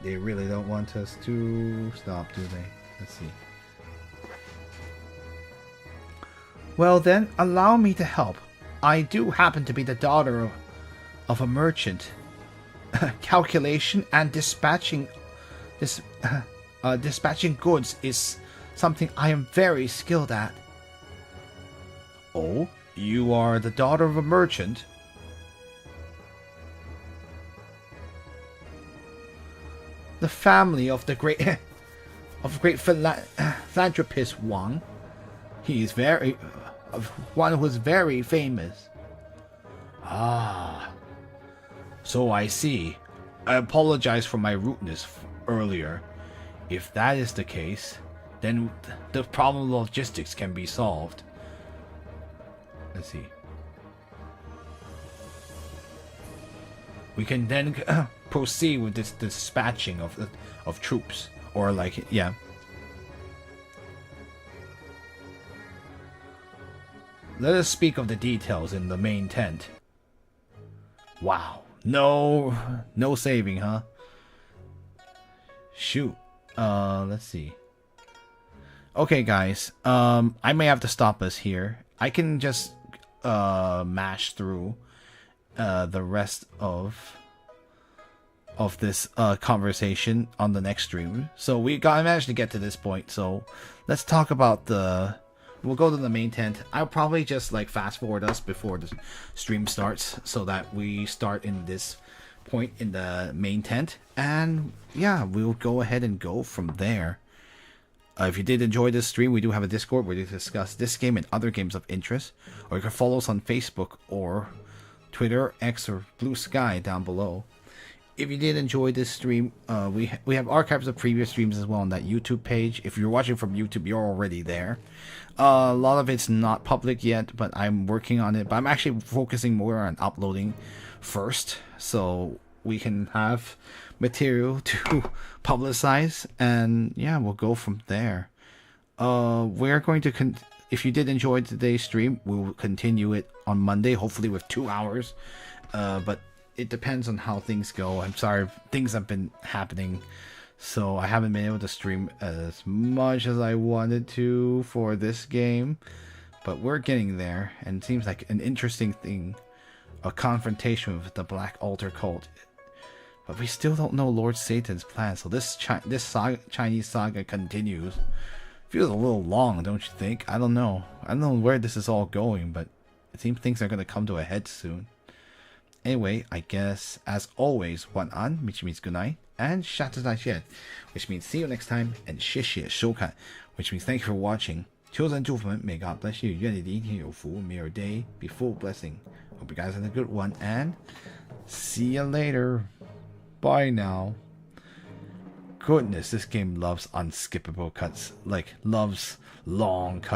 They really don't want us to stop, do they? Let's see. Well then, allow me to help. I do happen to be the daughter of a merchant. Calculation and dispatching goods is something I am very skilled at. Oh, you are the daughter of a merchant? The family of the great philanthropist Wang. He is one who is very famous. Ah, so I see. I apologize for my rudeness earlier. If that is the case, then the problem of logistics can be solved. Let's see. We can then proceed with this dispatching of troops, or like, yeah. Let us speak of the details in the main tent. Wow, no saving, huh? Shoot. Let's see. Okay, guys. I may have to stop us here. I can just mash through the rest of this conversation on the next stream. So I managed to get to this point. So let's talk about we'll go to the main tent. I'll probably just like fast forward us before the stream starts so that we start in this point in the main tent, and yeah, we'll go ahead and go from there. If you did enjoy this stream, we do have a Discord where we discuss this game and other games of interest, or you can follow us on Facebook or Twitter, X, or Blue Sky down below. If you did enjoy this stream, we have archives of previous streams as well on that YouTube page. If you're watching from YouTube, you're already there. A lot of it's not public yet, but I'm working on it. But I'm actually focusing more on uploading first, so we can have material to publicize, and yeah, we'll go from there. We're going to if you did enjoy today's stream, we'll continue it on Monday, hopefully with 2 hours. But it depends on how things go. I'm sorry, things have been happening, so I haven't been able to stream as much as I wanted to for this game, but we're getting there, and it seems like an interesting thing, a confrontation with the Black Altar cult. But we still don't know Lord Satan's plan, so this Chinese saga continues. Feels a little long, don't you think? I don't know where this is all going, but it seems things are going to come to a head soon. Anyway, I guess, as always, 晚安, which means good night, and 下次再见, which means see you next time, and 谢谢收看, which means thank you for watching. 求神祝福们, may God bless you, 愿你的一天有福, may your day be full of blessing. Hope you guys had a good one, and see you later. Bye now. Goodness, this game loves unskippable cuts. Like, loves long cuts.